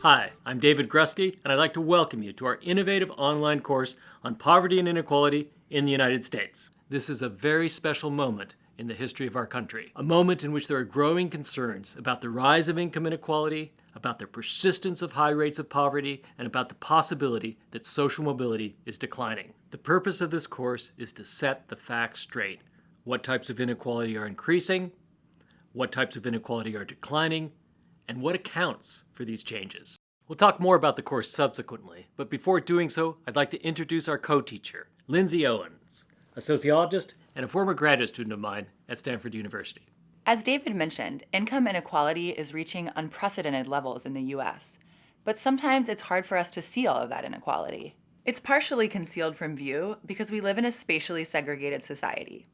Hi, I'm David Grusky, and I'd like to welcome you to our innovative online course on poverty and inequality in the United States. This is a very special moment in the history of our country, a moment in which there are growing concerns about the rise of income inequality, about the persistence of high rates of poverty, and about the possibility that social mobility is declining. The purpose of this course is to set the facts straight. What types of inequality are increasing? What types of inequality are declining? And what accounts for these changes? We'll talk more about the course subsequently, but before doing so, I'd like to introduce our co-teacher, Lindsay Owens, a sociologist and a former graduate student of mine at Stanford University. As David mentioned, income inequality is reaching unprecedented levels in the U.S., but sometimes it's hard for us to see all of that inequality. It's partially concealed from view because we live in a spatially segregated society.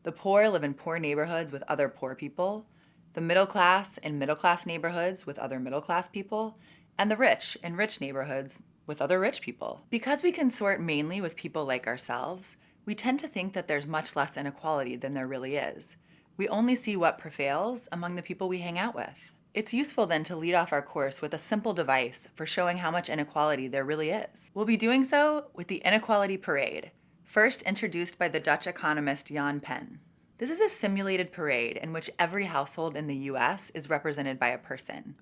The poor live in poor neighborhoods with other poor people, the middle class in middle-class neighborhoods with other middle-class people, and the rich in rich neighborhoods with other rich people. Because we consort mainly with people like ourselves, we tend to think that there's much less inequality than there really is. We only see what prevails among the people we hang out with. It's useful then to lead off our course with a simple device for showing how much inequality there really is. We'll be doing so with the Inequality Parade, first introduced by the Dutch economist Jan Pen. This is a simulated parade in which every household in the US is represented by a person,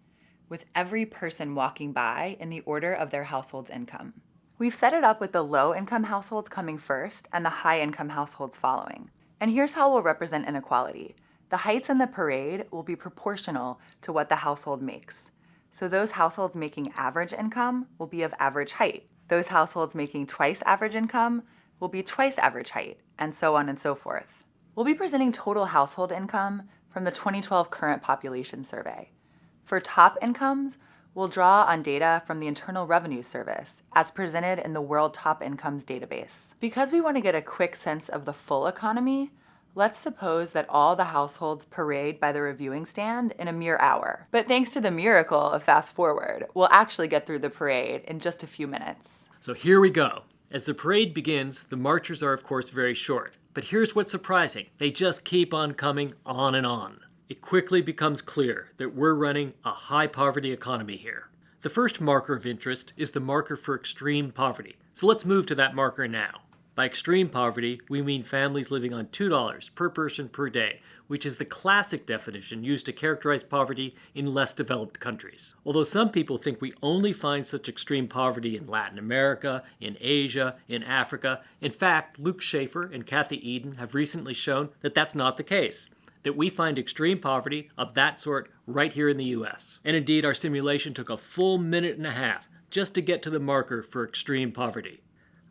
with every person walking by in the order of their household's income. We've set it up with the low-income households coming first and the high-income households following. And here's how we'll represent inequality. The heights in the parade will be proportional to what the household makes. So those households making average income will be of average height. Those households making twice average income will be twice average height, and so on and so forth. We'll be presenting total household income from the 2012 Current Population Survey. For top incomes, we'll draw on data from the Internal Revenue Service as presented in the World Top Incomes database. Because we want to get a quick sense of the full economy, let's suppose that all the households parade by the reviewing stand in a mere hour. But thanks to the miracle of fast forward, we'll actually get through the parade in just a few minutes. So here we go. As the parade begins, the marchers are of course very short. But here's what's surprising. They just keep on coming on and on. It quickly becomes clear that we're running a high poverty economy here. The first marker of interest is the marker for extreme poverty. So let's move to that marker now. By extreme poverty, we mean families living on $2 per person per day, which is the classic definition used to characterize poverty in less developed countries. Although some people think we only find such extreme poverty in Latin America, in Asia, in Africa, in fact, Luke Schaefer and Kathy Eden have recently shown that that's not the case, that we find extreme poverty of that sort right here in the US. And indeed, our simulation took a full minute and a half just to get to the marker for extreme poverty.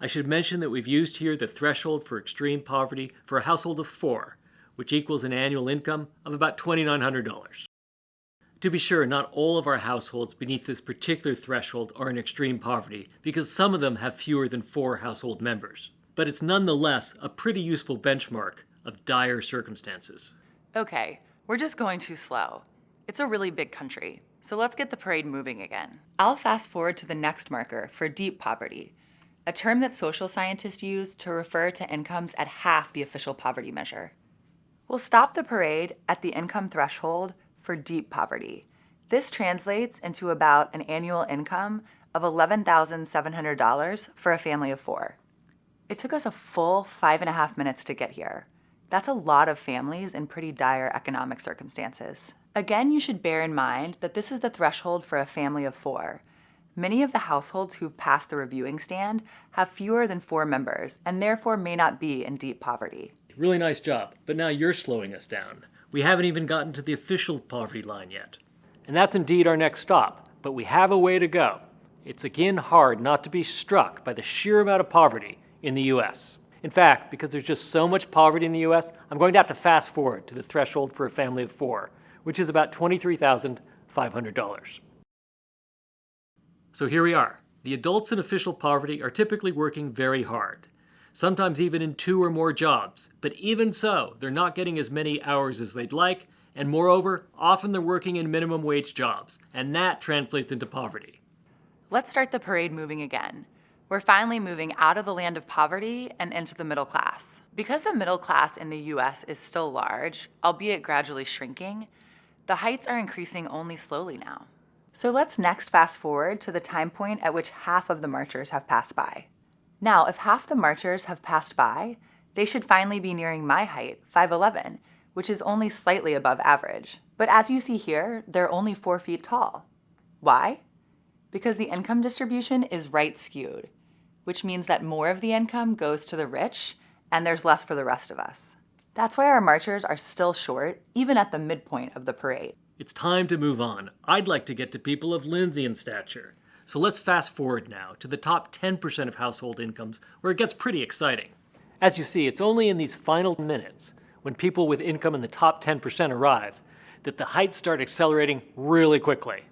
I should mention that we've used here the threshold for extreme poverty for a household of 4, which equals an annual income of about $2,900. To be sure, not all of our households beneath this particular threshold are in extreme poverty, because some of them have fewer than 4 household members. But it's nonetheless a pretty useful benchmark of dire circumstances. Okay, we're just going too slow. It's a really big country, so let's get the parade moving again. I'll fast forward to the next marker for deep poverty, a term that social scientists use to refer to incomes at half the official poverty measure. We'll stop the parade at the income threshold for deep poverty. This translates into about an annual income of $11,700 for a family of 4. It took us a full 5.5 minutes to get here. That's a lot of families in pretty dire economic circumstances. Again, you should bear in mind that this is the threshold for a family of 4. Many of the households who've passed the reviewing stand have fewer than 4 members and therefore may not be in deep poverty. Really nice job, but now you're slowing us down. We haven't even gotten to the official poverty line yet. And that's indeed our next stop, but we have a way to go. It's again hard not to be struck by the sheer amount of poverty in the US. In fact, because there's just so much poverty in the US, I'm going to have to fast forward to the threshold for a family of 4, which is about $23,500. So here we are. The adults in official poverty are typically working very hard, sometimes even in 2 or more jobs. But even so, they're not getting as many hours as they'd like, and moreover, often they're working in minimum wage jobs, and that translates into poverty. Let's start the parade moving again. We're finally moving out of the land of poverty and into the middle class. Because the middle class in the US is still large, albeit gradually shrinking, the heights are increasing only slowly now. So let's next fast forward to the time point at which half of the marchers have passed by. Now, if half the marchers have passed by, they should finally be nearing my height, 5'11", which is only slightly above average. But as you see here, they're only 4 feet tall. Why? Because the income distribution is right skewed, which means that more of the income goes to the rich and there's less for the rest of us. That's why our marchers are still short, even at the midpoint of the parade. It's time to move on. I'd like to get to people of Lindsay stature. So let's fast forward now to the top 10% of household incomes, where it gets pretty exciting. As you see, it's only in these final minutes, when people with income in the top 10% arrive, that the heights start accelerating really quickly.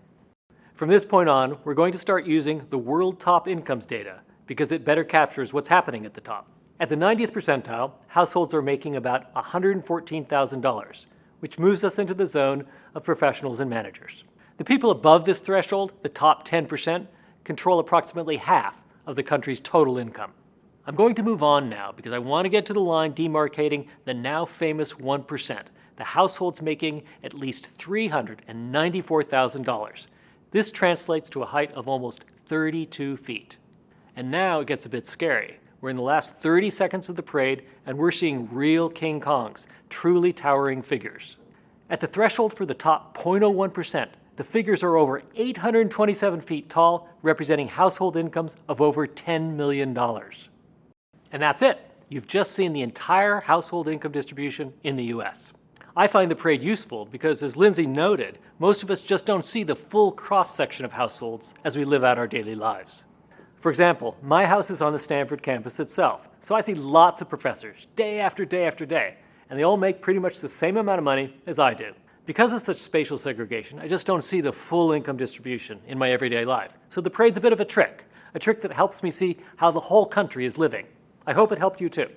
From this point on, we're going to start using the world top incomes data because it better captures what's happening at the top. At the 90th percentile, households are making about $114,000, which moves us into the zone of professionals and managers. The people above this threshold, the top 10%, control approximately half of the country's total income. I'm going to move on now because I want to get to the line demarcating the now famous 1%, the households making at least $394,000. This translates to a height of almost 32 feet. And now it gets a bit scary. We're in the last 30 seconds of the parade, and we're seeing real King Kongs, truly towering figures. At the threshold for the top 0.01%, the figures are over 827 feet tall, representing household incomes of over $10 million. And that's it. You've just seen the entire household income distribution in the US. I find the parade useful because, as Lindsay noted, most of us just don't see the full cross-section of households as we live out our daily lives. For example, my house is on the Stanford campus itself, so I see lots of professors, day after day after day, and they all make pretty much the same amount of money as I do. Because of such spatial segregation, I just don't see the full income distribution in my everyday life. So the parade's a bit of a trick that helps me see how the whole country is living. I hope it helped you too.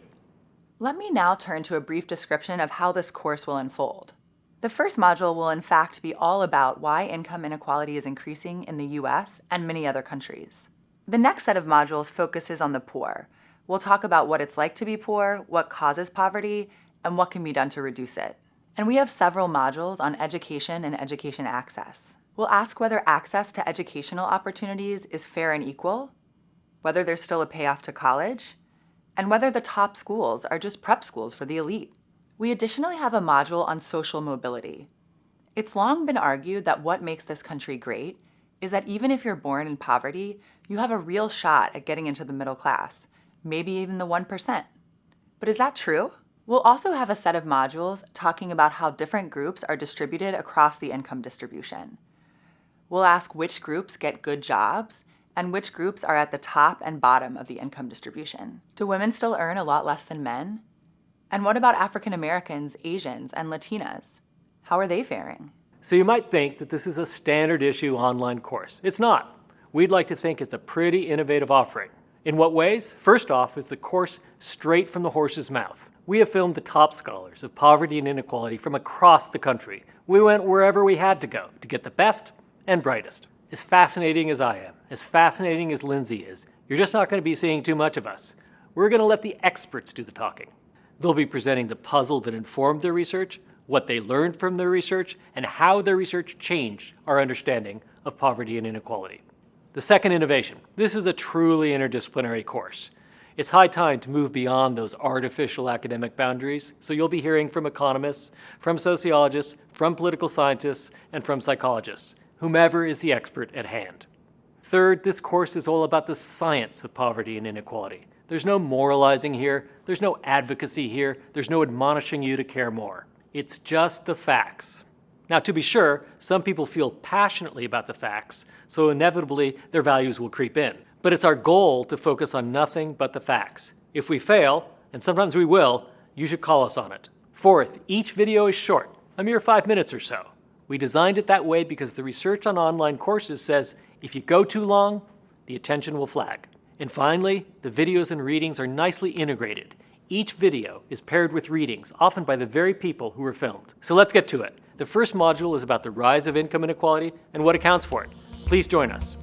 Let me now turn to a brief description of how this course will unfold. The first module will in fact be all about why income inequality is increasing in the US and many other countries. The next set of modules focuses on the poor. We'll talk about what it's like to be poor, what causes poverty, and what can be done to reduce it. And we have several modules on education and education access. We'll ask whether access to educational opportunities is fair and equal, whether there's still a payoff to college, and whether the top schools are just prep schools for the elite. We additionally have a module on social mobility. It's long been argued that what makes this country great is that even if you're born in poverty, you have a real shot at getting into the middle class, maybe even the 1%. But is that true? We'll also have a set of modules talking about how different groups are distributed across the income distribution. We'll ask which groups get good jobs and which groups are at the top and bottom of the income distribution. Do women still earn a lot less than men? And what about African Americans, Asians, and Latinas? How are they faring? So you might think that this is a standard issue online course. It's not. We'd like to think it's a pretty innovative offering. In what ways? First off is the course straight from the horse's mouth. We have filmed the top scholars of poverty and inequality from across the country. We went wherever we had to go to get the best and brightest. As fascinating as I am, as fascinating as Lindsay is, you're just not going to be seeing too much of us. We're going to let the experts do the talking. They'll be presenting the puzzle that informed their research, what they learned from their research, and how their research changed our understanding of poverty and inequality. The second innovation. This is a truly interdisciplinary course. It's high time to move beyond those artificial academic boundaries, so you'll be hearing from economists, from sociologists, from political scientists, and from psychologists, whomever is the expert at hand. Third, this course is all about the science of poverty and inequality. There's no moralizing here, there's no advocacy here, there's no admonishing you to care more. It's just the facts. Now, to be sure, some people feel passionately about the facts, so inevitably their values will creep in. But it's our goal to focus on nothing but the facts. If we fail, and sometimes we will, you should call us on it. Fourth, each video is short, a mere 5 minutes or so. We designed it that way because the research on online courses says if you go too long, the attention will flag. And finally, the videos and readings are nicely integrated. Each video is paired with readings, often by the very people who were filmed. So let's get to it. The first module is about the rise of income inequality and what accounts for it. Please join us.